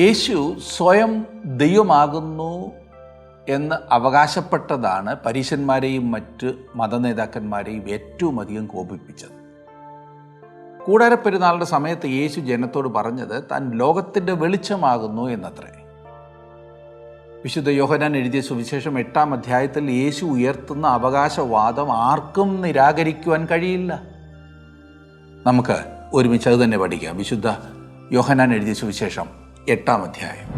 യേശു സ്വയം ദൈവമാകുന്നു എന്ന് അവകാശപ്പെട്ടതാണ് പരീശന്മാരെയും മറ്റ് മതനേതാക്കന്മാരെയും ഏറ്റവും അധികം കോപിപ്പിച്ചത്. കൂടാരപ്പെരുന്നാളിൻ്റെ സമയത്ത് യേശു ജനത്തോട് പറഞ്ഞത് താൻ ലോകത്തിൻ്റെ വെളിച്ചമാകുന്നു എന്നത്രേ. വിശുദ്ധ യോഹന്നാൻ എഴുതിയ സുവിശേഷം 8-ാം അധ്യായത്തിൽ യേശു ഉയർത്തുന്ന അവകാശവാദം ആർക്കും നിരാകരിക്കുവാൻ കഴിയില്ല. നമുക്ക് ഒരുമിച്ച് അത് തന്നെ പഠിക്കാം. വിശുദ്ധ യോഹന്നാൻ എഴുതിയ സുവിശേഷം 8-ാം അധ്യായം.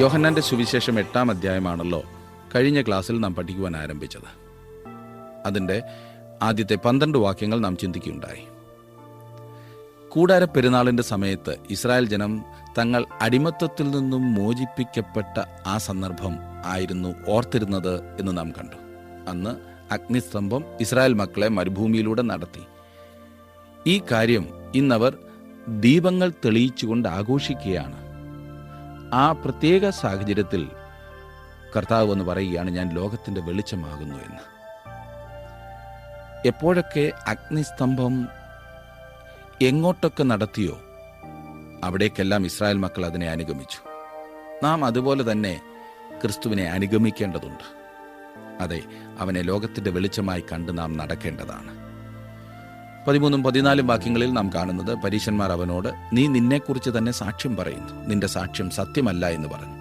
യോഹന്നാന്റെ സുവിശേഷം 8-ാം അധ്യായമാണല്ലോ കഴിഞ്ഞ ക്ലാസ്സിൽ നാം പഠിക്കുവാൻ ആരംഭിച്ചത്. അതിൻ്റെ ആദ്യത്തെ 12 വാക്യങ്ങൾ നാം ചിന്തിക്കുകയുണ്ടായി. കൂടാരപ്പെരുന്നാളിൻ്റെ സമയത്ത് ഇസ്രായേൽ ജനം തങ്ങൾ അടിമത്തത്തിൽ നിന്നും മോചിപ്പിക്കപ്പെട്ട ആ സന്ദർഭം ആയിരുന്നു ഓർത്തിരുന്നത് എന്ന് നാം കണ്ടു. അന്ന് അഗ്നിസ്തംഭം ഇസ്രായേൽ മക്കളെ മരുഭൂമിയിലൂടെ നടത്തി. ഈ കാര്യം ഇന്നവർ ദീപങ്ങൾ തെളിയിച്ചുകൊണ്ട് ആഘോഷിക്കുകയാണ്. ആ പ്രത്യേക സാഹചര്യത്തിൽ കർത്താവ് എന്ന് പറയുകയാണ്, ഞാൻ ലോകത്തിൻ്റെ വെളിച്ചമാകുന്നു എന്ന്. എപ്പോഴൊക്കെ അഗ്നിസ്തംഭം എങ്ങോട്ടൊക്കെ നടത്തിയോ അവിടേക്കെല്ലാം ഇസ്രായേൽ മക്കൾ അതിനെ അനുഗമിച്ചു. നാം അതുപോലെ തന്നെ ക്രിസ്തുവിനെ അനുഗമിക്കേണ്ടതുണ്ട്. അതെ, അവനെ ലോകത്തിൻ്റെ വെളിച്ചമായി കണ്ട് നാം നടക്കേണ്ടതാണ്. 13-14 വാക്യങ്ങളിൽ നാം കാണുന്നത്, പരീശന്മാർ അവനോട്, നീ നിന്നെക്കുറിച്ച് തന്നെ സാക്ഷ്യം പറയുന്നു, നിന്റെ സാക്ഷ്യം സത്യമല്ല എന്ന് പറഞ്ഞു.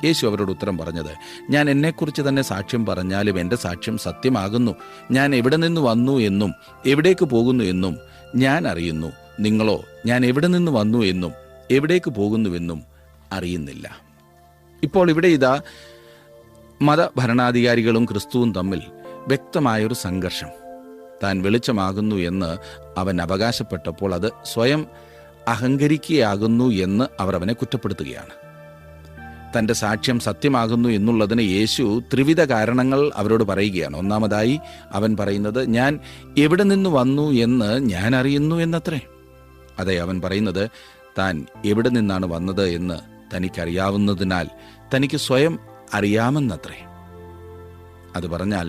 യേശു അവരോട് ഉത്തരം പറഞ്ഞത്, ഞാൻ എന്നെക്കുറിച്ച് തന്നെ സാക്ഷ്യം പറഞ്ഞാലും എൻ്റെ സാക്ഷ്യം സത്യമാകുന്നു. ഞാൻ എവിടെ നിന്ന് വന്നു എന്നും എവിടേക്ക് പോകുന്നു എന്നും ഞാൻ അറിയുന്നു. നിങ്ങളോ ഞാൻ എവിടെ നിന്ന് വന്നു എന്നും എവിടേക്ക് പോകുന്നുവെന്നും അറിയുന്നില്ല. ഇപ്പോൾ ഇവിടെ ഇതാ മതഭരണാധികാരികളും ക്രിസ്തുവും തമ്മിൽ വ്യക്തമായൊരു സംഘർഷം. താൻ വെളിച്ചമാകുന്നു എന്ന് അവൻ അവകാശപ്പെട്ടപ്പോൾ അത് സ്വയം അഹങ്കരിക്കുകയാകുന്നു എന്ന് അവർ അവനെ കുറ്റപ്പെടുത്തുകയാണ്. തൻ്റെ സാക്ഷ്യം സത്യമാകുന്നു എന്നുള്ളതിന് യേശു ത്രിവിധ കാരണങ്ങൾ അവരോട് പറയുകയാണ്. ഒന്നാമതായി അവൻ പറയുന്നത്, ഞാൻ എവിടെ നിന്ന് വന്നു എന്ന് ഞാൻ അറിയുന്നു എന്നത്രേ. അതെ, അവൻ പറയുന്നത് താൻ എവിടെ നിന്നാണ് വന്നത് എന്ന് തനിക്കറിയാവുന്നതിനാൽ തനിക്ക് സ്വയം അറിയാമെന്നത്രേ. അത് പറഞ്ഞാൽ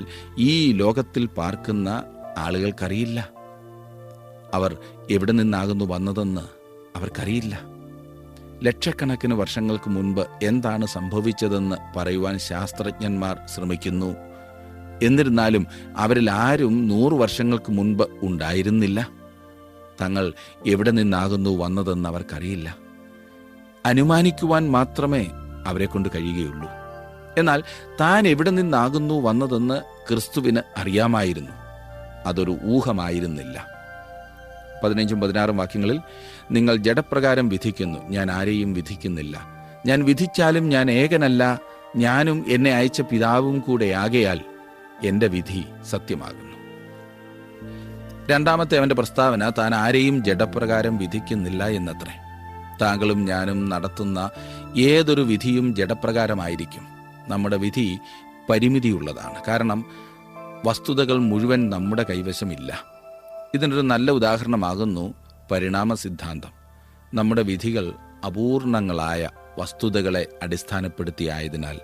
ഈ ലോകത്തിൽ പാർക്കുന്ന ആളുകൾക്കറിയില്ല. അവർ എവിടെ നിന്നാകുന്നു വന്നതെന്ന് അവർക്കറിയില്ല. ലക്ഷക്കണക്കിന് വർഷങ്ങൾക്ക് മുൻപ് എന്താണ് സംഭവിച്ചതെന്ന് പറയുവാൻ ശാസ്ത്രജ്ഞന്മാർ ശ്രമിക്കുന്നു. എന്നിരുന്നാലും അവരിൽ ആരും 100 വർഷങ്ങൾക്ക് മുൻപ് ഉണ്ടായിരുന്നില്ല. തങ്ങൾ എവിടെ നിന്നാകുന്നു വന്നതെന്ന് അവർക്കറിയില്ല. അനുമാനിക്കുവാൻ മാത്രമേ അവരെ കൊണ്ട് കഴിയുകയുള്ളൂ. എന്നാൽ താൻ എവിടെ നിന്നാകുന്നു വന്നതെന്ന് ക്രിസ്തുവിന് അറിയാമായിരുന്നു. അതൊരു ഊഹമായിരുന്നില്ല. 15-16 വാക്യങ്ങളിൽ, നിങ്ങൾ ജഡപ്രകാരം വിധിക്കുന്നു, ഞാൻ ആരെയും വിധിക്കുന്നില്ല. ഞാൻ വിധിച്ചാലും ഞാൻ ഏകനല്ല, ഞാനും എന്നെ അയച്ച പിതാവും കൂടെ ആകയാൽ എൻ്റെ വിധി സത്യമാകുന്നു. രണ്ടാമത്തെ അവൻ്റെ പ്രസ്താവന, താൻ ആരെയും ജഡപ്രകാരം വിധിക്കുന്നില്ല എന്നത്രേ. താങ്കളും ഞാനും നടത്തുന്ന ഏതൊരു വിധിയും ജഡപ്രകാരമായിരിക്കും. നമ്മുടെ വിധി പരിമിതിയുള്ളതാണ്. കാരണം വസ്തുതകൾ മുഴുവൻ നമ്മുടെ കൈവശമില്ല. ഇതിനൊരു നല്ല ഉദാഹരണമാകുന്നു പരിണാമ സിദ്ധാന്തം. നമ്മുടെ വിധികൾ അപൂർണങ്ങളായ വസ്തുതകളെ അടിസ്ഥാനപ്പെടുത്തിയായതിനാൽ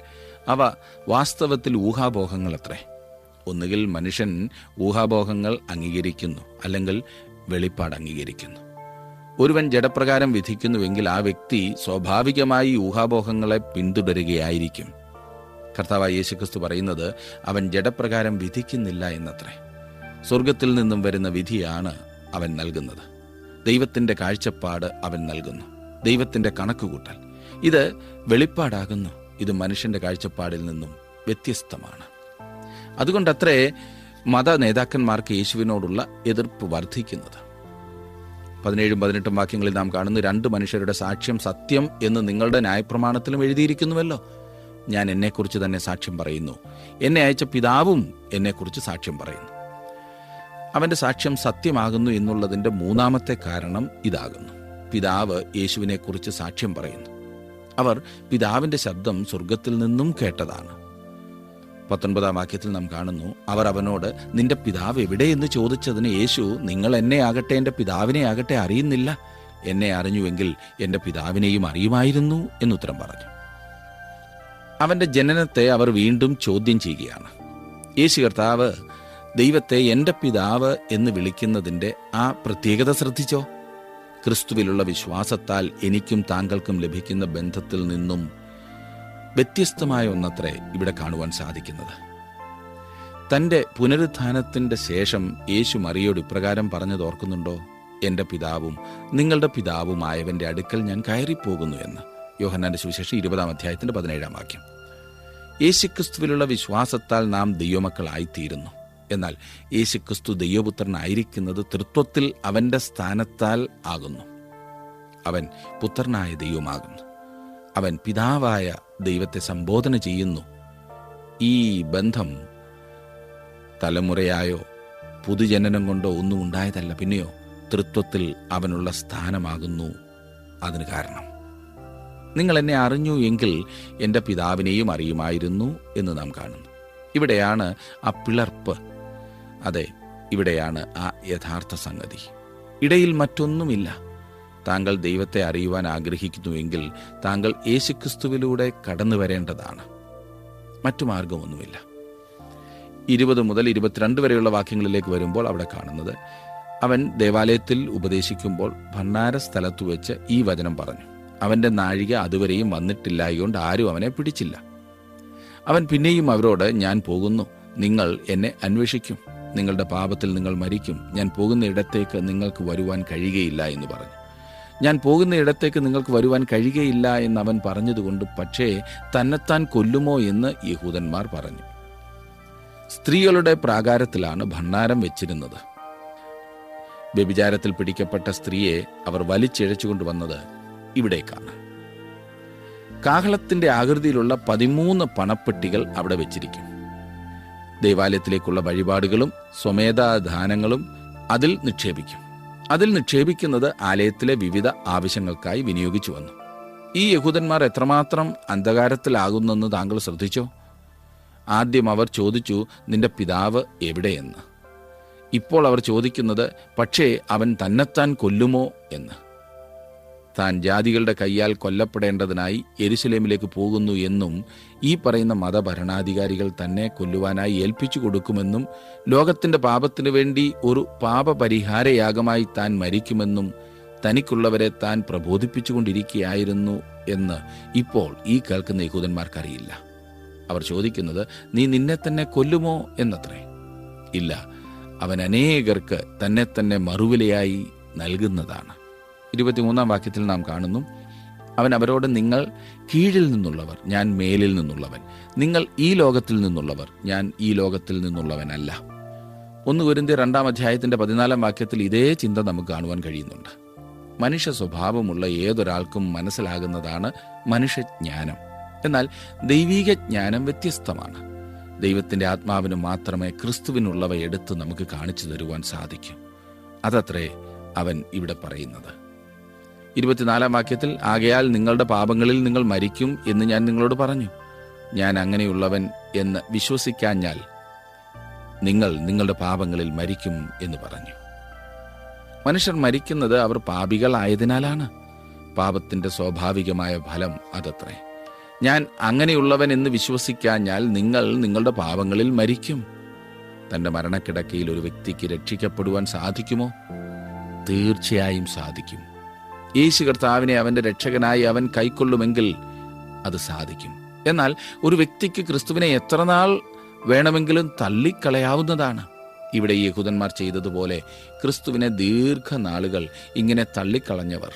അവ വാസ്തവത്തിൽ ഊഹാപോഹങ്ങളത്രേ. ഒന്നുകിൽ മനുഷ്യൻ ഊഹാപോഹങ്ങൾ അംഗീകരിക്കുന്നു, അല്ലെങ്കിൽ വെളിപ്പാട് അംഗീകരിക്കുന്നു. ഒരുവൻ ജഡപ്രകാരം വിധിക്കുന്നുവെങ്കിൽ ആ വ്യക്തി സ്വാഭാവികമായി ഊഹാപോഹങ്ങളെ പിന്തുടരുകയായിരിക്കും. കർത്താവായ യേശുക്രിസ്തു പറയുന്നത്, അവൻ ജഡപ്രകാരം വിധിക്കുന്നില്ല എന്നത്രേ. സ്വർഗത്തിൽ നിന്നും വരുന്ന വിധിയാണ് അവൻ നൽകുന്നത്. ദൈവത്തിൻ്റെ കാഴ്ചപ്പാട് അവൻ നൽകുന്നു, ദൈവത്തിൻ്റെ കണക്കുകൂട്ടൽ. ഇത് വെളിപ്പാടാകുന്നു. ഇത് മനുഷ്യൻ്റെ കാഴ്ചപ്പാടിൽ നിന്നും വ്യത്യസ്തമാണ്. അതുകൊണ്ടത്രേ മത നേതാക്കന്മാർക്ക് യേശുവിനോടുള്ള എതിർപ്പ് വർദ്ധിക്കുന്നത്. 17-18 വാക്യങ്ങളിൽ നാം കാണുന്നു, 2 മനുഷ്യരുടെ സാക്ഷ്യം സത്യം എന്ന് നിങ്ങളുടെ ന്യായപ്രമാണത്തിലും എഴുതിയിരിക്കുന്നുവല്ലോ. ഞാൻ എന്നെക്കുറിച്ച് തന്നെ സാക്ഷ്യം പറയുന്നു, എന്നെ അയച്ച പിതാവും എന്നെക്കുറിച്ച് സാക്ഷ്യം പറയുന്നു. അവൻ്റെ സാക്ഷ്യം സത്യമാകുന്നു എന്നുള്ളതിൻ്റെ മൂന്നാമത്തെ കാരണം ഇതാകുന്നു. പിതാവ് യേശുവിനെക്കുറിച്ച് സാക്ഷ്യം പറയുന്നു. അവർ പിതാവിൻ്റെ ശബ്ദം സ്വർഗത്തിൽ നിന്നും കേട്ടതാണ്. 19-ാം വാക്യത്തിൽ നാം കാണുന്നു, അവർ അവനോട്, നിന്റെ പിതാവ് എവിടെയെന്ന് ചോദിച്ചതിന് യേശു, നിങ്ങൾ എന്നെ ആകട്ടെ എൻ്റെ പിതാവിനെ ആകട്ടെ അറിയുന്നില്ല. എന്നെ അറിഞ്ഞുവെങ്കിൽ എൻ്റെ പിതാവിനെയും അറിയുമായിരുന്നു എന്നുത്തരം പറഞ്ഞു. അവൻ്റെ ജനനത്തെ അവർ വീണ്ടും ചോദ്യം ചെയ്യുകയാണ്. യേശു കർത്താവ് ദൈവത്തെ എൻ്റെ പിതാവ് എന്ന് വിളിക്കുന്നതിൻ്റെ ആ പ്രത്യേകത ശ്രദ്ധിച്ചോ? ക്രിസ്തുവിലുള്ള വിശ്വാസത്താൽ എനിക്കും താങ്കൾക്കും ലഭിക്കുന്ന ബന്ധത്തിൽ നിന്നും വ്യത്യസ്തമായ ഒന്നത്രേ ഇവിടെ കാണുവാൻ സാധിക്കുന്നത്. തൻ്റെ പുനരുത്ഥാനത്തിൻ്റെ ശേഷം യേശു മറിയോട് ഇപ്രകാരം പറഞ്ഞത് ഓർക്കുന്നുണ്ടോ? എൻ്റെ പിതാവും നിങ്ങളുടെ പിതാവുമായവൻ്റെ അടുക്കൽ ഞാൻ കയറിപ്പോകുന്നു എന്ന്. യോഹന്നാന്റെ സുവിശേഷം 20-ാം വാക്യം. യേശുക്രിസ്തുവിലുള്ള വിശ്വാസത്താൽ നാം ദൈവമക്കളായിത്തീരുന്നു. എന്നാൽ യേശുക്രിസ്തു ദൈവപുത്രനായിരിക്കുന്നത് തൃത്വത്തിൽ അവൻ്റെ സ്ഥാനത്താൽ ആകുന്നു. അവൻ പുത്രനായ ദൈവമാകുന്നു. അവൻ പിതാവായ ദൈവത്തെ സംബോധന ചെയ്യുന്നു. ഈ ബന്ധം തലമുറയായോ പുതുജനനം കൊണ്ടോ ഒന്നും ഉണ്ടായതല്ല, പിന്നെയോ തൃത്വത്തിൽ അവനുള്ള സ്ഥാനമാകുന്നു അതിന് കാരണം. നിങ്ങൾ എന്നെ അറിഞ്ഞു എങ്കിൽ എൻ്റെ പിതാവിനെയും അറിയുമായിരുന്നു എന്ന് നാം കാണുന്നു. ഇവിടെയാണ് ആ പിളർപ്പ്. അതെ, ഇവിടെയാണ് ആ യഥാർത്ഥ സംഗതി. ഇടയിൽ മറ്റൊന്നുമില്ല. താങ്കൾ ദൈവത്തെ അറിയുവാൻ ആഗ്രഹിക്കുന്നുവെങ്കിൽ താങ്കൾ യേശുക്രിസ്തുവിലൂടെ കടന്നു വരേണ്ടതാണ്. മറ്റു മാർഗമൊന്നുമില്ല. 20 മുതൽ 22 വരെയുള്ള വാക്യങ്ങളിലേക്ക് വരുമ്പോൾ അവിടെ കാണുന്നത്, അവൻ ദേവാലയത്തിൽ ഉപദേശിക്കുമ്പോൾ ഭണ്ഡാര സ്ഥലത്തു വെച്ച് ഈ വചനം പറഞ്ഞു. അവൻ്റെ നാഴിക അതുവരെയും വന്നിട്ടില്ലായതുകൊണ്ട് ആരും അവനെ പിടിച്ചില്ല. അവൻ പിന്നെയും അവരോട്, ഞാൻ പോകുന്നു, നിങ്ങൾ എന്നെ അന്വേഷിക്കും, നിങ്ങളുടെ പാപത്തിൽ നിങ്ങൾ മരിക്കും, ഞാൻ പോകുന്ന ഇടത്തേക്ക് നിങ്ങൾക്ക് വരുവാൻ കഴിയുകയില്ല എന്ന് പറഞ്ഞു. ഞാൻ പോകുന്ന ഇടത്തേക്ക് നിങ്ങൾക്ക് വരുവാൻ കഴിയുകയില്ല എന്ന് അവൻ പറഞ്ഞതുകൊണ്ട് പക്ഷേ തന്നെത്താൻ കൊല്ലുമോ എന്ന് യഹൂദന്മാർ പറഞ്ഞു. സ്ത്രീകളുടെ പ്രാകാരത്തിലാണ് ഭണ്ഡാരം വെച്ചിരുന്നത്. വ്യഭിചാരത്തിൽ പിടിക്കപ്പെട്ട സ്ത്രീയെ അവർ വലിച്ചിഴച്ചുകൊണ്ടുവന്നത് ഇവിടേക്കാണ്. കാഹളത്തിന്റെ ആകൃതിയിലുള്ള 13 പണപ്പെട്ടികൾ അവിടെ വെച്ചിരിക്കും. ദേവാലയത്തിലേക്കുള്ള വഴിപാടുകളും സ്വമേധാദാനങ്ങളും അതിൽ നിക്ഷേപിക്കും. അതിൽ നിക്ഷേപിക്കുന്നത് ആലയത്തിലെ വിവിധ ആവശ്യങ്ങൾക്കായി വിനിയോഗിച്ചു വന്നു. ഈ യഹൂദന്മാർ എത്രമാത്രം അന്ധകാരത്തിലാകുന്നെന്ന് താങ്കൾ ശ്രദ്ധിച്ചോ? ആദ്യം അവർ ചോദിച്ചു, നിന്റെ പിതാവ് എവിടെയെന്ന്. ഇപ്പോൾ അവർ ചോദിക്കുന്നത്, പക്ഷേ അവൻ തന്നെത്താൻ കൊല്ലുമോ എന്ന്. താൻ ജാതികളുടെ കയ്യാൽ കൊല്ലപ്പെടേണ്ടതിനായി യെരുശലേമിലേക്ക് പോകുന്നു എന്നും ഈ പറയുന്ന മതഭരണാധികാരികൾ തന്നെ കൊല്ലുവാനായി ഏൽപ്പിച്ചു കൊടുക്കുമെന്നും ലോകത്തിന്റെ പാപത്തിനു വേണ്ടി ഒരു പാപപരിഹാരയാഗമായി താൻ മരിക്കുമെന്നും തനിക്കുള്ളവരെ താൻ പ്രബോധിപ്പിച്ചുകൊണ്ടിരിക്കുകയായിരുന്നു എന്ന് ഇപ്പോൾ ഈ കേൾക്കുന്ന യഹൂദന്മാർക്കറിയില്ല. അവർ ചോദിക്കുന്നത്, നീ നിന്നെ തന്നെ കൊല്ലുമോ എന്നത്രേ. ഇല്ല, അവൻ അനേകർക്ക് തന്നെ തന്നെ മറുവിലയായി നൽകുന്നതാണ്. 23-ാം വാക്യത്തിൽ നാം കാണുന്നു, അവൻ അവരോട്, നിങ്ങൾ കീഴിൽ നിന്നുള്ളവർ, ഞാൻ മേലിൽ നിന്നുള്ളവൻ. നിങ്ങൾ ഈ ലോകത്തിൽ നിന്നുള്ളവർ, ഞാൻ ഈ ലോകത്തിൽ നിന്നുള്ളവനല്ല. 1 കൊരിന്ത്യർ 2-ാം വാക്യത്തിൽ ഇതേ ചിന്ത നമുക്ക് കാണുവാൻ കഴിയുന്നുണ്ട്. മനുഷ്യ സ്വഭാവമുള്ള ഏതൊരാൾക്കും മനസ്സിലാകുന്നതാണ് മനുഷ്യജ്ഞാനം. എന്നാൽ ദൈവീക ജ്ഞാനം വ്യത്യസ്തമാണ്. ദൈവത്തിൻ്റെ ആത്മാവിന് മാത്രമേ ക്രിസ്തുവിനുള്ളവ എടുത്ത് നമുക്ക് കാണിച്ചു തരുവാൻ സാധിക്കൂ. അതത്രേ അവൻ ഇവിടെ പറയുന്നത്. 24-ാം വാക്യത്തിൽ, ആകയാൽ നിങ്ങളുടെ പാപങ്ങളിൽ നിങ്ങൾ മരിക്കും എന്ന് ഞാൻ നിങ്ങളോട് പറഞ്ഞു. ഞാൻ അങ്ങനെയുള്ളവൻ എന്ന് വിശ്വസിക്കാഞ്ഞാൽ നിങ്ങൾ നിങ്ങളുടെ പാപങ്ങളിൽ മരിക്കും എന്ന് പറഞ്ഞു. മനുഷ്യർ മരിക്കുന്നത് അവർ പാപികളായതിനാലാണ്. പാപത്തിന്റെ സ്വാഭാവികമായ ഫലം അതത്രേ. ഞാൻ അങ്ങനെയുള്ളവൻ എന്ന് വിശ്വസിക്കാഞ്ഞാൽ നിങ്ങൾ നിങ്ങളുടെ പാപങ്ങളിൽ മരിക്കും. തന്റെ മരണക്കിടക്കയിൽ ഒരു വ്യക്തിക്ക് രക്ഷിക്കപ്പെടുവാൻ സാധിക്കുമോ? തീർച്ചയായും സാധിക്കും. യേശു കർത്താവിനെ അവന്റെ രക്ഷകനായി അവൻ കൈക്കൊള്ളുമെങ്കിൽ അത് സാധിക്കും. എന്നാൽ ഒരു വ്യക്തിക്ക് ക്രിസ്തുവിനെ എത്ര നാൾ വേണമെങ്കിലും തള്ളിക്കളയാവുന്നതാണ്. ഇവിടെ ഈ യഹൂദന്മാർ ചെയ്തതുപോലെ ക്രിസ്തുവിനെ ദീർഘനാളുകൾ ഇങ്ങനെ തള്ളിക്കളഞ്ഞവർ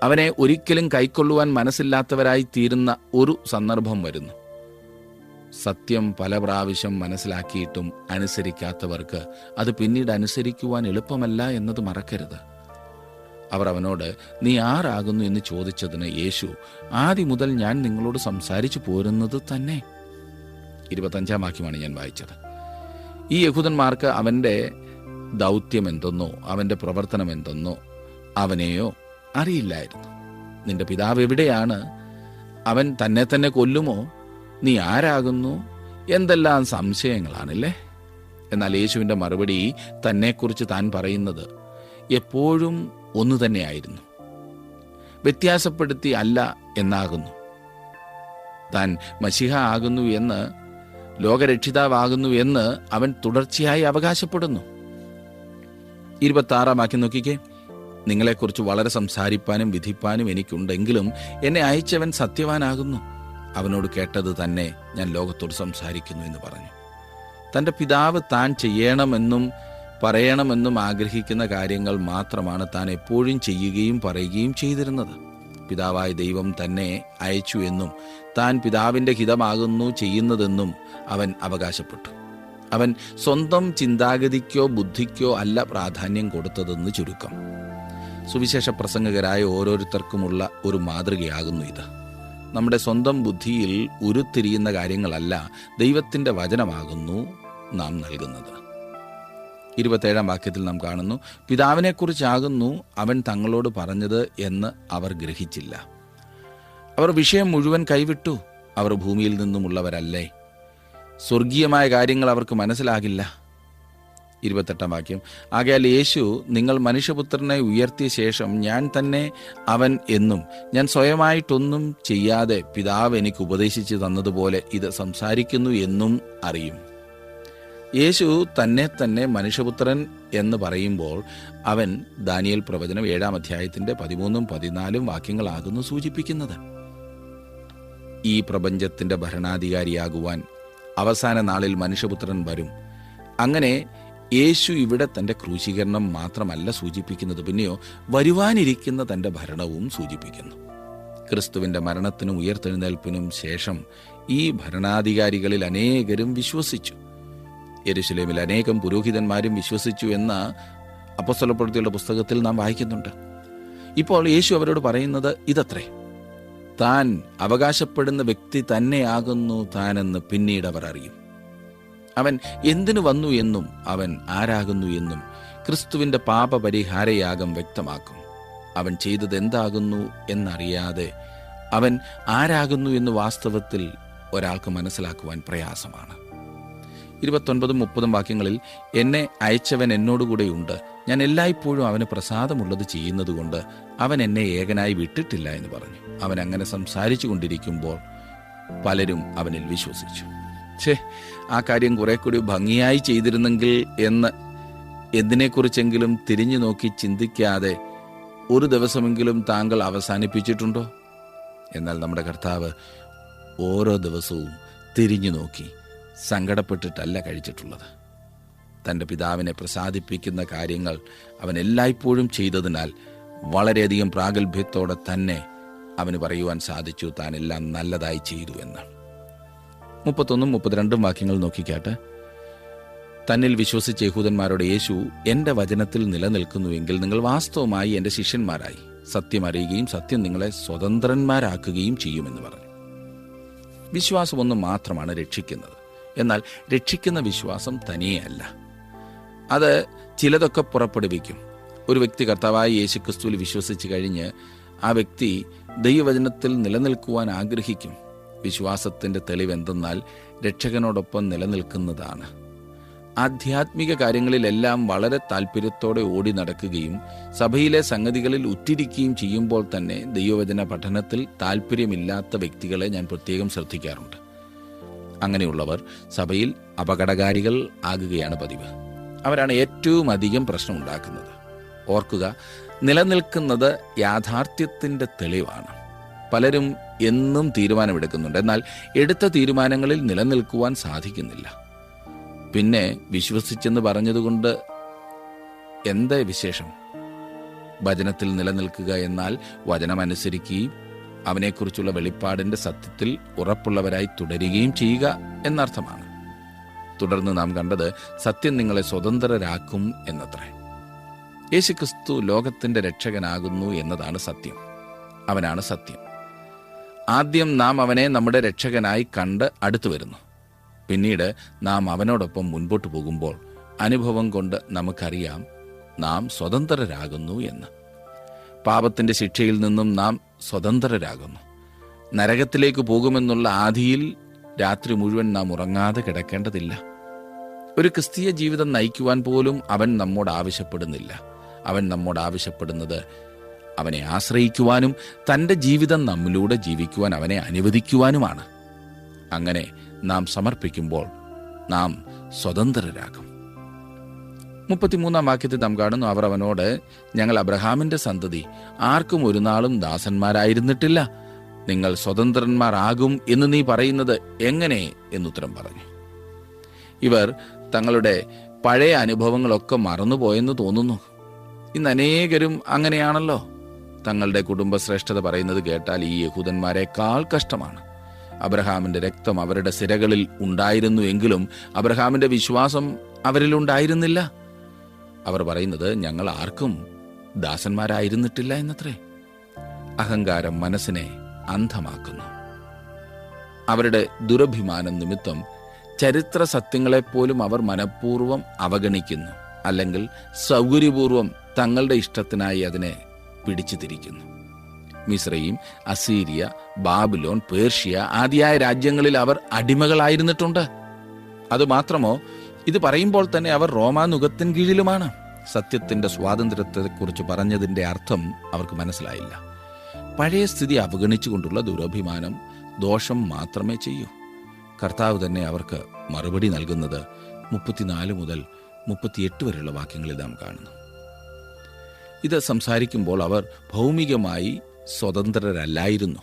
അവനെ ഒരിക്കലും കൈക്കൊള്ളുവാൻ മനസ്സില്ലാത്തവരായി തീരുന്ന ഒരു സന്ദർഭം വരുന്നു. സത്യം പല പ്രാവശ്യം മനസ്സിലാക്കിയിട്ടും അനുസരിക്കാത്തവർക്ക് അത് പിന്നീട് അനുസരിക്കുവാൻ എളുപ്പമല്ല എന്നത് മറക്കരുത്. അവർ അവനോട്, നീ ആരാകുന്നു എന്ന് ചോദിച്ചതിന് യേശു, ആദ്യം മുതൽ ഞാൻ നിങ്ങളോട് സംസാരിച്ചു പോരുന്നത് തന്നെ. 25-ാം വാക്യമാണ് ഞാൻ വായിച്ചത്. ഈ യഹൂദന്മാർക്ക് അവൻ്റെ ദൗത്യം എന്തെന്നോ അവൻ്റെ പ്രവർത്തനം എന്തെന്നോ അവനെയോ അറിയില്ലായിരുന്നു. നിന്റെ പിതാവ് എവിടെയാണ്? അവൻ തന്നെ തന്നെ കൊല്ലുമോ? നീ ആരാകുന്നു? എന്തെല്ലാം സംശയങ്ങളാണല്ലേ. എന്നാൽ യേശുവിൻ്റെ മറുപടി തന്നെക്കുറിച്ച് താൻ പറയുന്നത് എപ്പോഴും ഒന്നു തന്നെയായിരുന്നു. വ്യത്യാസപ്പെടുത്തി അല്ല എന്നാകുന്നു. താൻ മശിഹ ആകുന്നു എന്ന് ലോകരക്ഷിതാവാകുന്നു എന്ന് അവൻ തുടർച്ചയായി അവകാശപ്പെടുന്നു. 26 വാക്യം നോക്കിക്കേ. നിങ്ങളെക്കുറിച്ച് വളരെ സംസാരിപ്പാനും വിധിപ്പാനും എനിക്കുണ്ടെങ്കിലും എന്നെ അയച്ചവൻ സത്യവാനാകുന്നു. അവനോട് കേട്ടത് തന്നെ ഞാൻ ലോകത്തോട് സംസാരിക്കുന്നു എന്ന് പറഞ്ഞു. തൻ്റെ പിതാവ് താൻ ചെയ്യണമെന്നും പറയണമെന്നും ആഗ്രഹിക്കുന്ന കാര്യങ്ങൾ മാത്രമാണ് താൻ എപ്പോഴും ചെയ്യുകയും പറയുകയും ചെയ്തിരുന്നത്. പിതാവായ ദൈവം തന്നെ അയച്ചു എന്നും താൻ പിതാവിൻ്റെ ഹിതമാകുന്നു ചെയ്യുന്നതെന്നും അവൻ അവകാശപ്പെട്ടു. അവൻ സ്വന്തം ചിന്താഗതിക്കോ ബുദ്ധിക്കോ അല്ല പ്രാധാന്യം കൊടുത്തതെന്ന് ചുരുക്കം. സുവിശേഷ പ്രസംഗകരായ ഓരോരുത്തർക്കുമുള്ള ഒരു മാതൃകയാകുന്നു ഇത്. നമ്മുടെ സ്വന്തം ബുദ്ധിയിൽ ഉരുത്തിരിയുന്ന കാര്യങ്ങളല്ല, ദൈവത്തിൻ്റെ വചനമാകുന്നു നാം നൽകുന്നത്. 27 വാക്യത്തിൽ നാം കാണുന്നു, പിതാവിനെക്കുറിച്ചാകുന്നു അവൻ തങ്ങളോട് പറഞ്ഞത് എന്ന് അവർ ഗ്രഹിച്ചില്ല. അവർ വിഷയം മുഴുവൻ കൈവിട്ടു. അവർ ഭൂമിയിൽ നിന്നുമുള്ളവരല്ലേ, സ്വർഗീയമായ കാര്യങ്ങൾ അവർക്ക് മനസ്സിലാകില്ല. 28 വാക്യം, ആകയാൽ യേശു നിങ്ങൾ മനുഷ്യപുത്രനെ ഉയർത്തിയ ശേഷം ഞാൻ തന്നെ അവൻ എന്നും ഞാൻ സ്വയമായിട്ടൊന്നും ചെയ്യാതെ പിതാവ് എനിക്ക് ഉപദേശിച്ചു തന്നതുപോലെ ഇത് സംസാരിക്കുന്നു എന്നും അറിയും. യേശു തന്നെ മനുഷ്യപുത്രൻ എന്ന് പറയുമ്പോൾ അവൻ ദാനിയേൽ പ്രവചനം 7-ാം അധ്യായത്തിൻ്റെ 13-14 വാക്യങ്ങളാകുന്നു സൂചിപ്പിക്കുന്നത്. ഈ പ്രപഞ്ചത്തിൻ്റെ ഭരണാധികാരിയാകുവാൻ അവസാന നാളിൽ മനുഷ്യപുത്രൻ വരും. അങ്ങനെ യേശു ഇവിടെ തൻ്റെ ക്രൂശീകരണം മാത്രമല്ല സൂചിപ്പിക്കുന്നത്, പിന്നെയോ വരുവാനിരിക്കുന്ന തൻ്റെ ഭരണവും സൂചിപ്പിക്കുന്നു. ക്രിസ്തുവിൻ്റെ മരണത്തിനും ഉയർത്തെഴുന്നേൽപ്പിനും ശേഷം ഈ ഭരണാധികാരികളിൽ അനേകരും വിശ്വസിച്ചു. യെരുശലേമിൽ അനേകം പുരോഹിതന്മാരും വിശ്വസിച്ചു എന്ന് അപ്പോസ്തലപ്രവൃത്തികളുടെ പുസ്തകത്തിൽ നാം വായിക്കുന്നുണ്ട്. ഇപ്പോൾ യേശു അവരോട് പറയുന്നത് ഇതത്രേ, താൻ അവകാശപ്പെടുന്ന വ്യക്തി തന്നെയാകുന്നു താനെന്ന് പിന്നീട് അവർ അറിയും. അവൻ എന്തിനു വന്നു എന്നും അവൻ ആരാകുന്നു എന്നും ക്രിസ്തുവിൻ്റെ പാപപരിഹാരയാഗം വ്യക്തമാക്കും. അവൻ ചെയ്തത് എന്താകുന്നു എന്നറിയാതെ അവൻ ആരാകുന്നു എന്ന് വാസ്തവത്തിൽ ഒരാൾക്ക് മനസ്സിലാക്കുവാൻ പ്രയാസമാണ്. 29-30 വാക്യങ്ങളിൽ, എന്നെ അയച്ചവൻ എന്നോടുകൂടെയുണ്ട്, ഞാൻ എല്ലായ്പ്പോഴും അവന് പ്രസാദമുള്ളത് ചെയ്യുന്നതുകൊണ്ട് അവൻ എന്നെ ഏകനായി വിട്ടിട്ടില്ല എന്ന് പറഞ്ഞു. അവൻ അങ്ങനെ സംസാരിച്ചു കൊണ്ടിരിക്കുമ്പോൾ പലരും അവനിൽ വിശ്വസിച്ചു. ആ കാര്യം കുറെ കൂടി ഭംഗിയായി ചെയ്തിരുന്നെങ്കിൽ എന്ന് എന്തിനെക്കുറിച്ചെങ്കിലും തിരിഞ്ഞു നോക്കി ചിന്തിക്കാതെ ഒരു ദിവസമെങ്കിലും താങ്കൾ അവസാനിപ്പിച്ചിട്ടുണ്ടോ? എന്നാൽ നമ്മുടെ കർത്താവ് ഓരോ ദിവസവും തിരിഞ്ഞു നോക്കി സങ്കടപ്പെട്ടിട്ടല്ല കഴിച്ചിട്ടുള്ളത്. തൻ്റെ പിതാവിനെ പ്രസാദിപ്പിക്കുന്ന കാര്യങ്ങൾ അവൻ എല്ലായ്പ്പോഴും ചെയ്തതിനാൽ വളരെയധികം പ്രാഗൽഭ്യത്തോടെ തന്നെ അവന് പറയുവാൻ സാധിച്ചു, താൻ എല്ലാം നല്ലതായി ചെയ്തു എന്ന്. 31-32 വാക്യങ്ങൾ നോക്കിക്കാട്ടെ. തന്നിൽ വിശ്വസിച്ച യഹൂദന്മാരോട് യേശു, എൻ്റെ വചനത്തിൽ നിലനിൽക്കുന്നുവെങ്കിൽ നിങ്ങൾ വാസ്തവമായി എൻ്റെ ശിഷ്യന്മാരായി സത്യം അറിയുകയും സത്യം നിങ്ങളെ സ്വതന്ത്രന്മാരാക്കുകയും ചെയ്യുമെന്ന് പറഞ്ഞു. വിശ്വാസമൊന്നും മാത്രമാണ് രക്ഷിക്കുന്നത്. എന്നാൽ രക്ഷിക്കുന്ന വിശ്വാസം തനിയെയല്ല, അത് ചിലതൊക്കെ പുറപ്പെടുവിക്കും. ഒരു വ്യക്തി കർത്താവായ യേശുക്രിസ്തുവിൽ വിശ്വസിച്ച് കഴിഞ്ഞ് ആ വ്യക്തി ദൈവവചനത്തിൽ നിലനിൽക്കുവാൻ ആഗ്രഹിക്കും. വിശ്വാസത്തിൻ്റെ തെളിവെന്തെന്നാൽ രക്ഷകനോടൊപ്പം നിലനിൽക്കുന്നതാണ്. ആധ്യാത്മിക കാര്യങ്ങളിലെല്ലാം വളരെ താല്പര്യത്തോടെ ഓടി നടക്കുകയും സഭയിലെ സംഗതികളിൽ ഉറ്റിരിക്കുകയും ചെയ്യുമ്പോൾ തന്നെ ദൈവവചന പഠനത്തിൽ താല്പര്യമില്ലാത്ത വ്യക്തികളെ ഞാൻ പ്രത്യേകം ശ്രദ്ധിക്കാറുണ്ട്. അങ്ങനെയുള്ളവർ സഭയിൽ അപകടകാരികൾ ആകുകയാണ് പതിവ്. അവരാണ് ഏറ്റവും അധികം പ്രശ്നം ഉണ്ടാക്കുന്നത്. ഓർക്കുക, നിലനിൽക്കുന്നത് യാഥാർത്ഥ്യത്തിൻ്റെ തെളിവാണ്. പലരും എന്നും തീരുമാനമെടുക്കുന്നുണ്ട്, എന്നാൽ എടുത്ത തീരുമാനങ്ങളിൽ നിലനിൽക്കുവാൻ സാധിക്കുന്നില്ല. പിന്നെ വിശ്വസിച്ചെന്ന് പറഞ്ഞതുകൊണ്ട് എന്താ വിശേഷം? വചനത്തിൽ നിലനിൽക്കുക എന്നാൽ വചനമനുസരിക്കുകയും അവനെക്കുറിച്ചുള്ള വെളിപ്പാടിൻ്റെ സത്യത്തിൽ ഉറപ്പുള്ളവരായി തുടരുകയും ചെയ്യുക എന്നർത്ഥമാണ്. തുടർന്ന് നാം കണ്ടത് സത്യം നിങ്ങളെ സ്വതന്ത്രരാക്കും എന്നത്രേ. യേശുക്രിസ്തു ലോകത്തിൻ്റെ രക്ഷകനാകുന്നു എന്നതാണ് സത്യം. അവനാണ് സത്യം. ആദ്യം നാം അവനെ നമ്മുടെ രക്ഷകനായി കണ്ട് അടുത്തു വരുന്നു. പിന്നീട് നാം അവനോടൊപ്പം മുൻപോട്ട് പോകുമ്പോൾ അനുഭവം കൊണ്ട് നമുക്കറിയാം നാം സ്വതന്ത്രരാകുന്നു എന്ന്. പാപത്തിൻ്റെ ശിക്ഷയിൽ നിന്നും നാം സ്വതന്ത്രരാകുന്നു. നരകത്തിലേക്ക് പോകുമെന്നുള്ള ആധിയിൽ രാത്രി മുഴുവൻ നാം ഉറങ്ങാതെ കിടക്കേണ്ടതില്ല. ഒരു ക്രിസ്തീയ ജീവിതം നയിക്കുവാൻ പോലും അവൻ നമ്മോട് ആവശ്യപ്പെടുന്നില്ല. അവൻ നമ്മോട് ആവശ്യപ്പെടുന്നത് അവനെ ആശ്രയിക്കുവാനും തൻ്റെ ജീവിതം നമ്മിലൂടെ ജീവിക്കുവാൻ അവനെ അനുവദിക്കുവാനുമാണ്. അങ്ങനെ നാം സമർപ്പിക്കുമ്പോൾ നാം സ്വതന്ത്രരാകും. 33 വാക്യത്തിൽ നാം കാണുന്നു, അവർ അവനോട്, ഞങ്ങൾ അബ്രഹാമിന്റെ സന്തതി, ആർക്കും ഒരു നാളും ദാസന്മാരായിരുന്നിട്ടില്ല. നിങ്ങൾ സ്വതന്ത്രന്മാരാകും എന്ന് നീ പറയുന്നത് എങ്ങനെ എന്നുത്തരം പറഞ്ഞു. ഇവർ തങ്ങളുടെ പഴയ അനുഭവങ്ങളൊക്കെ മറന്നുപോയെന്ന് തോന്നുന്നു. ഇന്ന് അനേകരും അങ്ങനെയാണല്ലോ. തങ്ങളുടെ കുടുംബശ്രേഷ്ഠത പറയുന്നത് കേട്ടാൽ ഈ യഹൂദന്മാരെക്കാൾ കഷ്ടമാണ്. അബ്രഹാമിന്റെ രക്തം അവരുടെ സിരകളിൽ ഉണ്ടായിരുന്നു എങ്കിലും അബ്രഹാമിന്റെ വിശ്വാസം അവരിൽ ഉണ്ടായിരുന്നില്ല. അവർ പറയുന്നത് ഞങ്ങൾ ആർക്കും ദാസന്മാരായിരുന്നിട്ടില്ല എന്നത്രേ. അഹങ്കാരം മനസ്സിനെ അന്ധമാക്കുന്നു. അവരുടെ ദുരഭിമാനം നിമിത്തം ചരിത്ര സത്യങ്ങളെപ്പോലും അവർ മനഃപൂർവ്വം അവഗണിക്കുന്നു, അല്ലെങ്കിൽ സൗകര്യപൂർവ്വം തങ്ങളുടെ ഇഷ്ടത്തിനായി അതിനെ പിടിച്ചു തിരിക്കുന്നു. മിസ്രയീം, അസീരിയ, ബാബിലോൺ, പേർഷ്യ ആദിയായ രാജ്യങ്ങളിൽ അവർ അടിമകളായിരുന്നിട്ടുണ്ട്. അതുമാത്രമോ, ഇത് പറയുമ്പോൾ തന്നെ അവർ റോമാനുഗത്തിൻ കീഴിലുമാണ്. സത്യത്തിന്റെ സ്വാതന്ത്ര്യത്തെക്കുറിച്ച് പറഞ്ഞതിൻ്റെ അർത്ഥം അവർക്ക് മനസ്സിലായില്ല. പഴയ സ്ഥിതി അവഗണിച്ചുകൊണ്ടുള്ള ദുരഭിമാനം ദോഷം മാത്രമേ ചെയ്യൂ. കർത്താവ് തന്നെ അവർക്ക് മറുപടി നൽകുന്നത് 34 മുതൽ 38 വരെയുള്ള വാക്യങ്ങളിൽ നാം കാണുന്നു. ഇത് സംസാരിക്കുമ്പോൾ അവർ ഭൗമികമായി സ്വതന്ത്രരല്ലായിരുന്നു,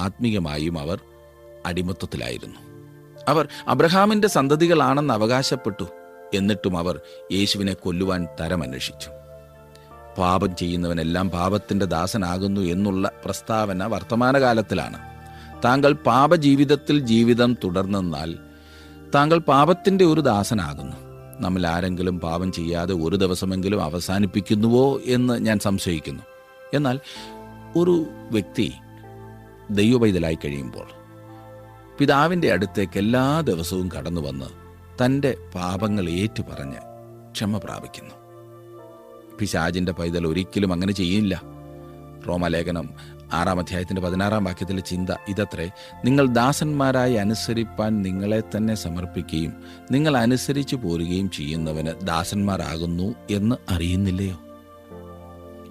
ആത്മീയമായും അവർ അടിമത്വത്തിലായിരുന്നു. അവർ അബ്രഹാമിന്റെ സന്തതികളാണെന്ന് അവകാശപ്പെട്ടു. എന്നിട്ടും അവർ യേശുവിനെ കൊല്ലുവാൻ തരമന്വേഷിച്ചു. പാപം ചെയ്യുന്നവനെല്ലാം പാപത്തിന്റെ ദാസനാകുന്നു എന്നുള്ള പ്രസ്താവന വർത്തമാനകാലത്തിലാണ്. താങ്കൾ പാപജീവിതത്തിൽ ജീവിതം തുടർന്നാൽ താങ്കൾ പാപത്തിന്റെ ഒരു ദാസനാകുന്നു. നമ്മൾ ആരെങ്കിലും പാപം ചെയ്യാതെ ഒരു ദിവസമെങ്കിലും അവസാനിപ്പിക്കുന്നുവോ എന്ന് ഞാൻ സംശയിക്കുന്നു. എന്നാൽ ഒരു വ്യക്തി ദൈവപൈതലായി കഴിയുമ്പോൾ പിതാവിൻ്റെ അടുത്തേക്ക് എല്ലാ ദിവസവും കടന്നു വന്ന് തൻ്റെ പാപങ്ങൾ ഏറ്റുപറഞ്ഞ് ക്ഷമ പ്രാപിക്കുന്നു. പിശാചിൻ്റെ പൈതൽ ഒരിക്കലും അങ്ങനെ ചെയ്യില്ല. റോമാലേഖനം 6 അധ്യായത്തിൻ്റെ 16 വാക്യത്തിലെ ചിന്ത ഇതത്രേ: നിങ്ങൾ ദാസന്മാരായി അനുസരിപ്പാൻ നിങ്ങളെ തന്നെ സമർപ്പിക്കുകയും നിങ്ങൾ അനുസരിച്ചു പോരുകയും ചെയ്യുന്നവന് ദാസന്മാരാകുന്നു എന്ന് അറിയുന്നില്ലയോ?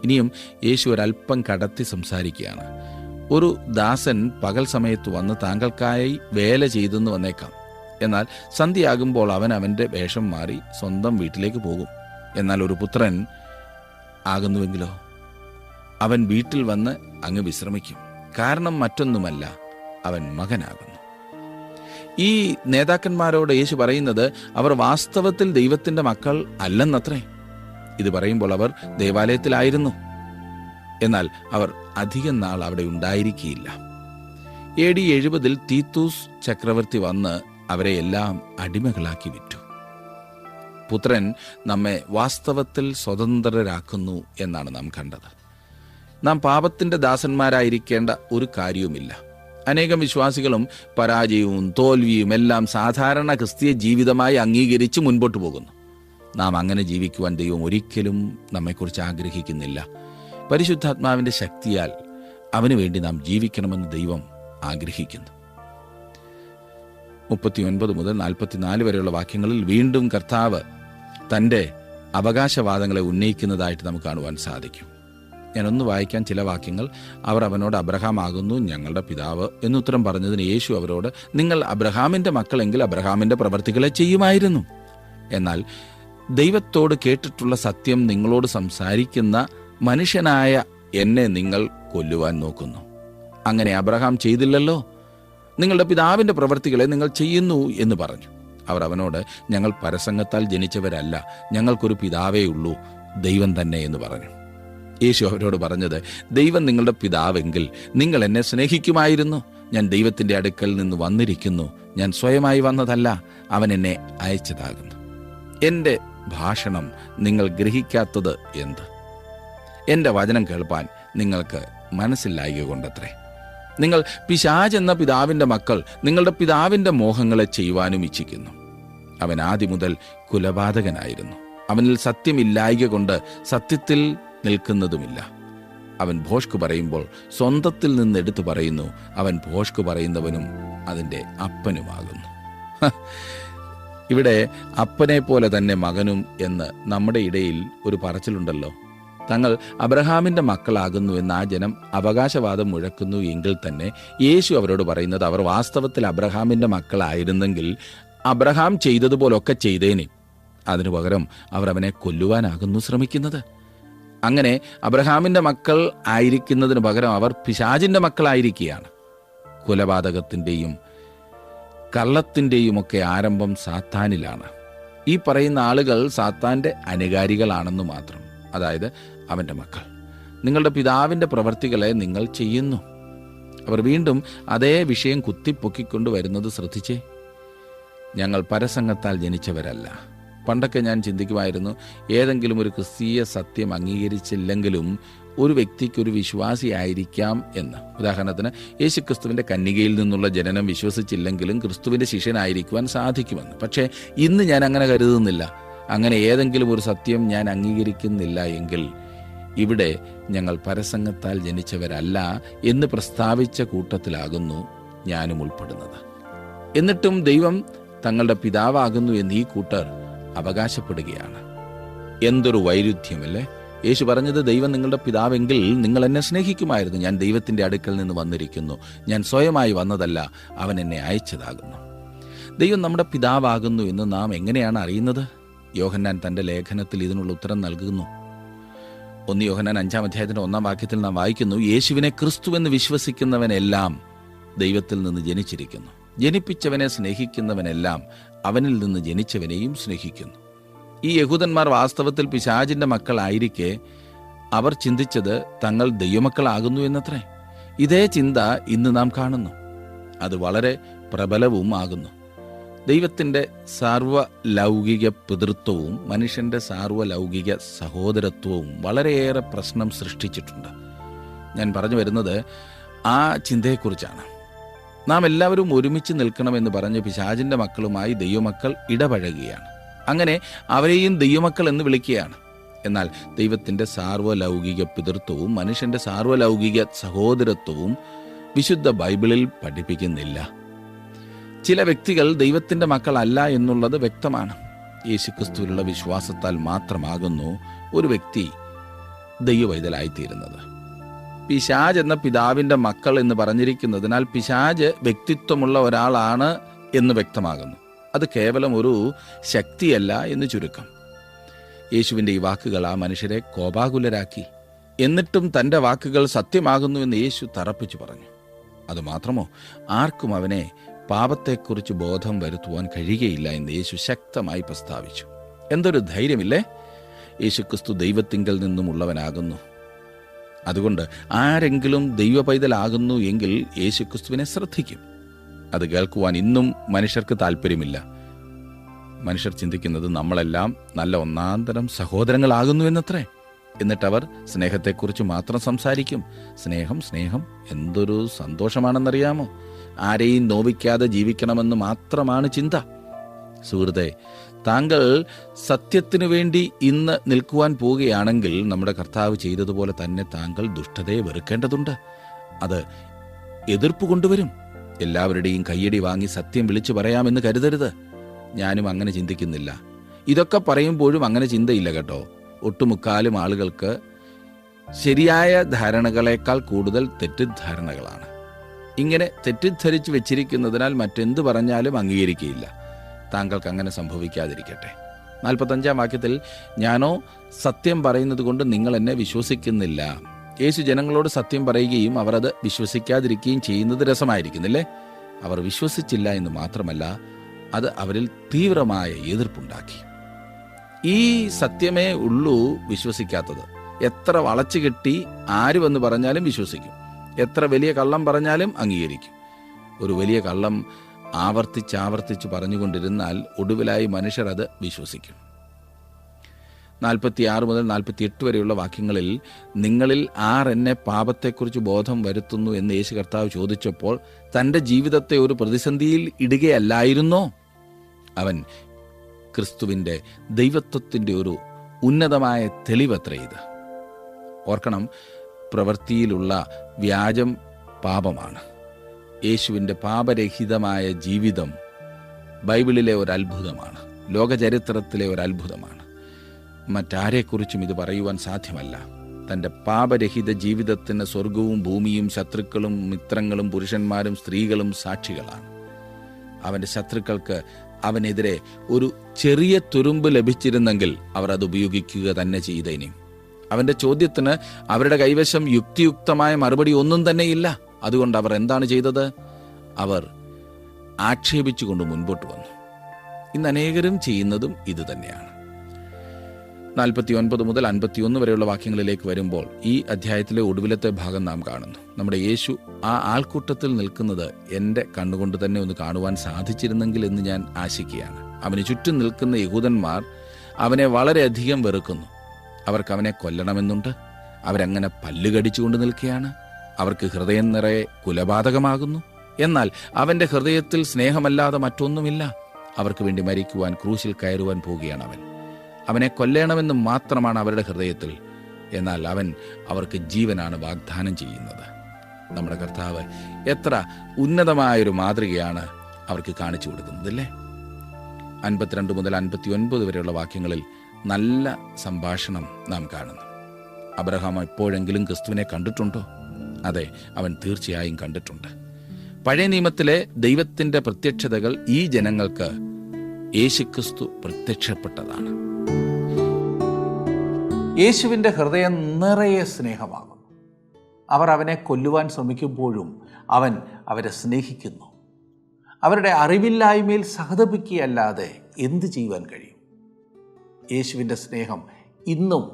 ഇനിയും യേശു ഒരല്പം കടത്തി സംസാരിക്കുകയാണ്. ഒരു ദാസൻ പകൽ സമയത്ത് വന്ന് താങ്കൾക്കായി വേല ചെയ്തെന്ന് വന്നേക്കാം. എന്നാൽ സന്ധ്യയാകുമ്പോൾ അവൻ അവൻ്റെ വേഷം മാറി സ്വന്തം വീട്ടിലേക്ക് പോകും. എന്നാൽ ഒരു പുത്രൻ ആകുന്നുവെങ്കിലോ, അവൻ വീട്ടിൽ വന്ന് അങ്ങ് വിശ്രമിക്കും. കാരണം മറ്റൊന്നുമല്ല, അവൻ മകനാകുന്നു. ഈ നേതാക്കന്മാരോട് യേശു പറയുന്നത് അവർ വാസ്തവത്തിൽ ദൈവത്തിൻ്റെ മക്കൾ അല്ലെന്നത്രേ. ഇത് പറയുമ്പോൾ അവർ ദേവാലയത്തിലായിരുന്നു. എന്നാൽ അവർ അധികം നാൾ അവിടെ ഉണ്ടായിരിക്കുകയില്ല. AD 70 തീത്തൂസ് ചക്രവർത്തി വന്ന് അവരെ എല്ലാം അടിമകളാക്കി വിറ്റു. പുത്രൻ നമ്മെ വാസ്തവത്തിൽ സ്വതന്ത്രരാക്കുന്നു എന്നാണ് നാം കണ്ടത്. നാം പാപത്തിന്റെ ദാസന്മാരായിരിക്കേണ്ട ഒരു കാര്യവുമില്ല. അനേകം വിശ്വാസികളും പരാജയവും തോൽവിയും എല്ലാം സാധാരണ ക്രിസ്തീയ ജീവിതമായി അംഗീകരിച്ച് മുൻപോട്ട് പോകുന്നു. നാം അങ്ങനെ ജീവിക്കുവാൻ ദൈവം ഒരിക്കലും നമ്മെക്കുറിച്ച് ആഗ്രഹിക്കുന്നില്ല. പരിശുദ്ധാത്മാവിൻ്റെ ശക്തിയാൽ അവന് വേണ്ടി നാം ജീവിക്കണമെന്ന് ദൈവം ആഗ്രഹിക്കുന്നു. 39 മുതൽ 44 വരെയുള്ള വാക്യങ്ങളിൽ വീണ്ടും കർത്താവ് തൻ്റെ അവകാശവാദങ്ങളെ ഉന്നയിക്കുന്നതായിട്ട് നമുക്ക് കാണുവാൻ സാധിക്കും. ഞാനൊന്ന് വായിക്കാൻ ചില വാക്യങ്ങൾ. അവർ അവനോട്, അബ്രഹാം ആകുന്നു ഞങ്ങളുടെ പിതാവ് എന്നുത്തരം പറഞ്ഞതിന് യേശു അവരോട്, നിങ്ങൾ അബ്രഹാമിൻ്റെ മക്കളെങ്കിൽ അബ്രഹാമിൻ്റെ പ്രവർത്തികളെ ചെയ്യുമായിരുന്നു. എന്നാൽ ദൈവത്തോട് കേട്ടിട്ടുള്ള സത്യം നിങ്ങളോട് സംസാരിക്കുന്ന മനുഷ്യനായ എന്നെ നിങ്ങൾ കൊല്ലുവാൻ നോക്കുന്നു. അങ്ങനെ അബ്രഹാം ചെയ്തില്ലല്ലോ. നിങ്ങളുടെ പിതാവിൻ്റെ പ്രവൃത്തികളെ നിങ്ങൾ ചെയ്യുന്നു എന്ന് പറഞ്ഞു. അവർ അവനോട്, ഞങ്ങൾ പരസംഗത്താൽ ജനിച്ചവരല്ല, ഞങ്ങൾക്കൊരു പിതാവേ ഉള്ളൂ, ദൈവം തന്നെ എന്ന് പറഞ്ഞു. യേശു അവരോട് പറഞ്ഞത്, ദൈവം നിങ്ങളുടെ പിതാവെങ്കിൽ നിങ്ങൾ എന്നെ സ്നേഹിക്കുമായിരുന്നു. ഞാൻ ദൈവത്തിൻ്റെ അടുക്കൽ നിന്ന് വന്നിരിക്കുന്നു, ഞാൻ സ്വയമായി വന്നതല്ല, അവൻ എന്നെ അയച്ചതാകുന്നു. എൻ്റെ ഭാഷണം നിങ്ങൾ ഗ്രഹിക്കാത്തത് എന്ത്? എൻ്റെ വചനം കേൾപ്പാൻ നിങ്ങൾക്ക് മനസ്സില്ലായ്ക കൊണ്ടത്രേ. നിങ്ങൾ പിശാചെന്ന പിതാവിൻ്റെ മക്കൾ നിങ്ങളുടെ പിതാവിൻ്റെ മോഹങ്ങളെ ചെയ്യുവാനും ഇച്ഛിക്കുന്നു. അവൻ ആദ്യം മുതൽ കുലപാതകനായിരുന്നു. അവനിൽ സത്യമില്ലായ്ക കൊണ്ട് സത്യത്തിൽ നിൽക്കുന്നതുമില്ല. അവൻ ഭോഷ്ക് പറയുമ്പോൾ സ്വന്തത്തിൽ നിന്ന് എടുത്തു പറയുന്നു. അവൻ ഭോഷ്ക് പറയുന്നവനും അതിൻ്റെ അപ്പനുമാകുന്നു. ഇവിടെ അപ്പനെ പോലെ തന്നെ മകനും എന്ന് നമ്മുടെ ഇടയിൽ ഒരു പറച്ചിലുണ്ടല്ലോ. തങ്ങൾ അബ്രഹാമിൻ്റെ മക്കളാകുന്നു എന്ന് ആ ജനം അവകാശവാദം മുഴക്കുന്നു എങ്കിൽ തന്നെ യേശു അവരോട് പറയുന്നത് അവർ വാസ്തവത്തിൽ അബ്രഹാമിൻ്റെ മക്കളായിരുന്നെങ്കിൽ അബ്രഹാം ചെയ്തതുപോലൊക്കെ ചെയ്തേനെ. അതിനു പകരം അവർ അവനെ കൊല്ലുവാനാകുന്നു ശ്രമിക്കുന്നത്. അങ്ങനെ അബ്രഹാമിൻ്റെ മക്കൾ ആയിരിക്കുന്നതിന് പകരം അവർ പിശാചിൻ്റെ മക്കളായിരിക്കുകയാണ്. കൊലപാതകത്തിൻ്റെയും കള്ളത്തിൻ്റെയും ഒക്കെ ആരംഭം സാത്താനിലാണ്. ഈ പറയുന്ന ആളുകൾ സാത്താൻ്റെ അനുകാരികളാണെന്ന് മാത്രം. അതായത് അവൻ്റെ മക്കൾ. നിങ്ങളുടെ പിതാവിൻ്റെ പ്രവർത്തികളെ നിങ്ങൾ ചെയ്യുന്നു. അവർ വീണ്ടും അതേ വിഷയം കുത്തിപ്പൊക്കിക്കൊണ്ട് വരുന്നത് ശ്രദ്ധിച്ചേ. ഞങ്ങൾ പരസംഗത്താൽ ജനിച്ചവരല്ല. പണ്ടൊക്കെ ഞാൻ ചിന്തിക്കുമായിരുന്നു, ഏതെങ്കിലും ഒരു ക്രിസ്തീയ സത്യം അംഗീകരിച്ചില്ലെങ്കിലും ഒരു വ്യക്തിക്കൊരു വിശ്വാസിയായിരിക്കാം എന്ന്. ഉദാഹരണത്തിന്, യേശുക്രിസ്തുവിൻ്റെ കന്യകയിൽ നിന്നുള്ള ജനനം വിശ്വസിച്ചില്ലെങ്കിലും ക്രിസ്തുവിൻ്റെ ശിഷ്യനായിരിക്കുവാൻ സാധിക്കുമെന്ന്. പക്ഷേ ഇന്ന് ഞാൻ അങ്ങനെ കരുതുന്നില്ല. അങ്ങനെ ഏതെങ്കിലും ഒരു സത്യം ഞാൻ അംഗീകരിക്കുന്നില്ല എങ്കിൽ ഇവിടെ ഞങ്ങൾ പരസംഗത്താൽ ജനിച്ചവരല്ല എന്ന് പ്രസ്താവിച്ച കൂട്ടത്തിലാകുന്നു ഞാനും ഉൾപ്പെടുന്നത്. എന്നിട്ടും ദൈവം തങ്ങളുടെ പിതാവാകുന്നു എന്ന് ഈ കൂട്ടർ അവകാശപ്പെടുകയാണ്. എന്തൊരു വൈരുദ്ധ്യമല്ലേ! യേശു പറഞ്ഞത്, ദൈവം നിങ്ങളുടെ പിതാവെങ്കിൽ നിങ്ങൾ എന്നെ സ്നേഹിക്കുമായിരുന്നു. ഞാൻ ദൈവത്തിൻ്റെ അടുക്കൽ നിന്ന് വന്നിരിക്കുന്നു. ഞാൻ സ്വയമായി വന്നതല്ല, അവൻ എന്നെ അയച്ചതാകുന്നു. ദൈവം നമ്മുടെ പിതാവാകുന്നു എന്ന് നാം എങ്ങനെയാണ് അറിയുന്നത്? യോഹന്നാൻ തൻ്റെ ലേഖനത്തിൽ ഇതിനുള്ള ഉത്തരം നൽകുന്നു. 1 യോഹന്നാൻ 5-ാം അധ്യായത്തിൻ്റെ 1-ാം വാക്യത്തിൽ നാം വായിക്കുന്നു, യേശുവിനെ ക്രിസ്തുവെന്ന് വിശ്വസിക്കുന്നവനെല്ലാം ദൈവത്തിൽ നിന്ന് ജനിച്ചിരിക്കുന്നു. ജനിപ്പിച്ചവനെ സ്നേഹിക്കുന്നവനെല്ലാം അവനിൽ നിന്ന് ജനിച്ചവനെയും സ്നേഹിക്കുന്നു. ഈ യഹൂദന്മാർ വാസ്തവത്തിൽ പിശാചിൻ്റെ മക്കളായിരിക്കെ അവർ ചിന്തിച്ചത് തങ്ങൾ ദൈവമക്കളാകുന്നു എന്നത്രേ. ഇതേ ചിന്ത ഇന്ന് നാം കാണുന്നു. അത് വളരെ പ്രബലവും ആകുന്നു. ദൈവത്തിൻ്റെ സാർവലൗകിക പിതൃത്വവും മനുഷ്യൻ്റെ സാർവലൗകിക സഹോദരത്വവും വളരെയേറെ പ്രശ്നം സൃഷ്ടിച്ചിട്ടുണ്ട്. ഞാൻ പറഞ്ഞു വരുന്നത് ആ ചിന്തയെക്കുറിച്ചാണ്. നാം എല്ലാവരും ഒരുമിച്ച് നിൽക്കണമെന്ന് പറഞ്ഞ് പിശാചിൻ്റെ മക്കളുമായി ദൈവമക്കൾ ഇടപഴകുകയാണ്. അങ്ങനെ അവരെയും ദൈവമക്കൾ എന്ന് വിളിക്കുകയാണ്. എന്നാൽ ദൈവത്തിൻ്റെ സാർവലൗകിക പിതൃത്വവും മനുഷ്യൻ്റെ സാർവലൗകിക സഹോദരത്വവും വിശുദ്ധ ബൈബിളിൽ പഠിപ്പിക്കുന്നില്ല. ചില വ്യക്തികൾ ദൈവത്തിൻ്റെ മക്കളല്ല എന്നുള്ളത് വ്യക്തമാണ്. യേശുക്രിസ്തുവിലുള്ള വിശ്വാസത്താൽ മാത്രമാകുന്നു ഒരു വ്യക്തി ദൈവവൈതലായിത്തീരുന്നത്. പിശാജ് എന്ന പിതാവിൻ്റെ മക്കൾ എന്ന് പറഞ്ഞിരിക്കുന്നതിനാൽ പിശാജ് വ്യക്തിത്വമുള്ള ഒരാളാണ് എന്ന് വ്യക്തമാകുന്നു. അത് കേവലം ഒരു ശക്തിയല്ല എന്ന് ചുരുക്കം. യേശുവിൻ്റെ ഈ വാക്കുകൾ ആ മനുഷ്യരെ കോപാകുലരാക്കി. എന്നിട്ടും തൻ്റെ വാക്കുകൾ സത്യമാകുന്നു എന്ന് യേശു തറപ്പിച്ചു പറഞ്ഞു. അതുമാത്രമോ, ആർക്കും അവനെ പാപത്തെക്കുറിച്ച് ബോധം വരുത്തുവാൻ കഴിയുകയില്ല എന്ന് യേശു ശക്തമായി പ്രസ്താവിച്ചു. എന്തൊരു ധൈര്യമില്ലേ! യേശുക്രിസ്തു ദൈവത്തിങ്കൽ നിന്നുമുള്ളവനാകുന്നു. അതുകൊണ്ട് ആരെങ്കിലും ദൈവ പൈതലാകുന്നു എങ്കിൽ യേശുക്രിസ്തുവിനെ ശ്രദ്ധിക്കും. അത് കേൾക്കുവാൻ ഇന്നും മനുഷ്യർക്ക് താല്പര്യമില്ല. മനുഷ്യർ ചിന്തിക്കുന്നത് നമ്മളെല്ലാം നല്ല ഒന്നാന്തരം സഹോദരങ്ങളാകുന്നു എന്നത്രേ. എന്നിട്ടവർ സ്നേഹത്തെക്കുറിച്ച് മാത്രം സംസാരിക്കും. സ്നേഹം സ്നേഹം എന്തൊരു സന്തോഷമാണെന്നറിയാമോ? ആരെയും നോവിക്കാതെ ജീവിക്കണമെന്ന് മാത്രമാണ് ചിന്ത. സുഹൃത്തെ, താങ്കൾ സത്യത്തിനു വേണ്ടി ഇന്ന് നിൽക്കുവാൻ പോവുകയാണെങ്കിൽ നമ്മുടെ കർത്താവ് ചെയ്തതുപോലെ തന്നെ താങ്കൾ ദുഷ്ടതയെ വെറുക്കേണ്ടതുണ്ട്. അത് എതിർപ്പ് കൊണ്ടുവരും. എല്ലാവരുടെയും കയ്യടി വാങ്ങി സത്യം വിളിച്ചു പറയാമെന്ന് കരുതരുത്. ഞാനും അങ്ങനെ ചിന്തിക്കുന്നില്ല. ഇതൊക്കെ പറയുമ്പോഴും അങ്ങനെ ചിന്തയില്ല കേട്ടോ. ഒട്ടുമുക്കാലും ആളുകൾക്ക് ശരിയായ ധാരണകളേക്കാൾ കൂടുതൽ തെറ്റിദ്ധാരണകളാണ്. ഇങ്ങനെ തെറ്റിദ്ധരിച്ചു വെച്ചിരിക്കുന്നതിനാൽ മറ്റെന്ത് പറഞ്ഞാലും അംഗീകരിക്കുകയില്ല. താങ്കൾക്ക് അങ്ങനെ സംഭവിക്കാതിരിക്കട്ടെ. 45-ാം വാക്യത്തിൽ, ഞാനോ സത്യം പറയുന്നത് കൊണ്ട് നിങ്ങൾ എന്നെ വിശ്വസിക്കുന്നില്ല. യേശു ജനങ്ങളോട് സത്യം പറയുകയും അവർ അത് വിശ്വസിക്കാതിരിക്കുകയും ചെയ്യുന്നത് രസമായിരിക്കുന്നില്ലേ? അവർ വിശ്വസിച്ചില്ല എന്ന് മാത്രമല്ല, അത് അവരിൽ തീവ്രമായ എതിർപ്പുണ്ടാക്കി. ഈ സത്യമേ ഉള്ളൂ വിശ്വസിക്കാത്തത്. എത്ര വളച്ചു കെട്ടി ആര് വന്ന് പറഞ്ഞാലും വിശ്വസിക്കും. എത്ര വലിയ കള്ളം പറഞ്ഞാലും അംഗീകരിക്കും. ഒരു വലിയ കള്ളം ആവർത്തിച്ച് പറഞ്ഞുകൊണ്ടിരുന്നാൽ ഒടുവിലായി മനുഷ്യർ അത് വിശ്വസിക്കും. 46 മുതൽ 48 വരെയുള്ള വാക്യങ്ങളിൽ, നിങ്ങളിൽ ആർ എന്നെ പാപത്തെക്കുറിച്ച് ബോധം വരുത്തുന്നു എന്ന് യേശു കർത്താവ് ചോദിച്ചപ്പോൾ തൻ്റെ ജീവിതത്തെ ഒരു പ്രതിസന്ധിയിൽ ഇടുകയല്ലായിരുന്നോ? അവൻ ക്രിസ്തുവിൻ്റെ ദൈവത്വത്തിൻ്റെ ഒരു ഉന്നതമായ തെളിവത്രേ ഇത്. ഓർക്കണം, പ്രവൃത്തിയിലുള്ള വ്യാജം പാപമാണ്. യേശുവിൻ്റെ പാപരഹിതമായ ജീവിതം ബൈബിളിലെ ഒരു അത്ഭുതമാണ്. ലോകചരിത്രത്തിലെ ഒരു അത്ഭുതമാണ്. മറ്റാരെക്കുറിച്ചും ഇത് പറയുവാൻ സാധ്യമല്ല. തൻ്റെ പാപരഹിത ജീവിതത്തിന് സ്വർഗവും ഭൂമിയും ശത്രുക്കളും മിത്രങ്ങളും പുരുഷന്മാരും സ്ത്രീകളും സാക്ഷികളാണ്. അവൻ്റെ ശത്രുക്കൾക്ക് അവനെതിരെ ഒരു ചെറിയ തുരുമ്പ് ലഭിച്ചിരുന്നെങ്കിൽ അവർ അത് ഉപയോഗിക്കുക തന്നെ ചെയ്തേനെ. അവൻ്റെ ചോദ്യത്തിന് അവരുടെ കൈവശം യുക്തിയുക്തമായ മറുപടി ഒന്നും തന്നെയില്ല. അതുകൊണ്ട് അവർ എന്താണ് ചെയ്തത്? അവർ ആക്ഷേപിച്ചുകൊണ്ട് മുൻപോട്ട് വന്നു. ഇന്ന് അനേകരും ചെയ്യുന്നതും ഇത് തന്നെയാണ്. 49 മുതൽ 51 വരെയുള്ള വാക്യങ്ങളിലേക്ക് വരുമ്പോൾ ഈ അധ്യായത്തിലെ ഒടുവിലത്തെ ഭാഗം നാം കാണുന്നു. നമ്മുടെ യേശു ആ ആൾക്കൂട്ടത്തിൽ നിൽക്കുന്നത് എൻ്റെ കണ്ണുകൊണ്ട് തന്നെ ഒന്ന് കാണുവാൻ സാധിച്ചിരുന്നെങ്കിൽ എന്ന് ഞാൻ ആശിക്കുകയാണ്. അവന് ചുറ്റും നിൽക്കുന്ന യഹൂദന്മാർ അവനെ വളരെയധികം വെറുക്കുന്നു. അവർക്ക് അവനെ കൊല്ലണമെന്നുണ്ട്. അവരങ്ങനെ പല്ലുകടിച്ചുകൊണ്ട് നിൽക്കുകയാണ്. അവർക്ക് ഹൃദയം നിറയെ കുലപാതകമാകുന്നു. എന്നാൽ അവൻ്റെ ഹൃദയത്തിൽ സ്നേഹമല്ലാതെ മറ്റൊന്നുമില്ല. അവർക്ക് വേണ്ടി മരിക്കുവാൻ ക്രൂശിൽ കയറുവാൻ പോവുകയാണ് അവൻ. അവനെ കൊല്ലണമെന്ന് മാത്രമാണ് അവരുടെ ഹൃദയത്തിൽ. എന്നാൽ അവൻ അവർക്ക് ജീവനാണ് വാഗ്ദാനം ചെയ്യുന്നത്. നമ്മുടെ കർത്താവ് എത്ര ഉന്നതമായൊരു മാതൃകയാണ് അവർക്ക് കാണിച്ചു കൊടുക്കുന്നത്, അല്ലേ? 52 മുതൽ 59 വരെയുള്ള വാക്യങ്ങളിൽ നല്ല സംഭാഷണം നാം കാണുന്നു. അബ്രഹാം എപ്പോഴെങ്കിലും ക്രിസ്തുവിനെ കണ്ടിട്ടുണ്ടോ? അതെ, അവൻ തീർച്ചയായും കണ്ടിട്ടുണ്ട്. പഴയ നിയമത്തിലെ ദൈവത്തിൻ്റെ പ്രത്യക്ഷതകൾ ഈ ജനങ്ങൾക്ക് യേശുക്രിസ്തു പ്രത്യക്ഷപ്പെട്ടതാണ്. യേശുവിൻ്റെ ഹൃദയം നിറയെ സ്നേഹമാകുന്നു. അവർ അവനെ കൊല്ലുവാൻ ശ്രമിക്കുമ്പോഴും അവൻ അവരെ സ്നേഹിക്കുന്നു. അവരുടെ അറിവില്ലായ്മയിൽ സഹതപിക്കുകയല്ലാതെ എന്ത് ചെയ്യുവാൻ കഴിയും? യേശുവിൻ്റെ സ്നേഹം ഇന്നും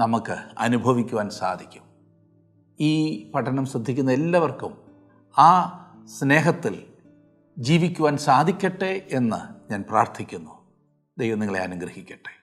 നമുക്ക് അനുഭവിക്കുവാൻ സാധിക്കും. ഈ പഠനം ശ്രദ്ധിക്കുന്ന എല്ലാവർക്കും ആ സ്നേഹത്തിൽ ജീവിക്കുവാൻ സാധിക്കട്ടെ എന്ന് ഞാൻ പ്രാർത്ഥിക്കുന്നു. ദൈവം നിങ്ങളെ അനുഗ്രഹിക്കട്ടെ.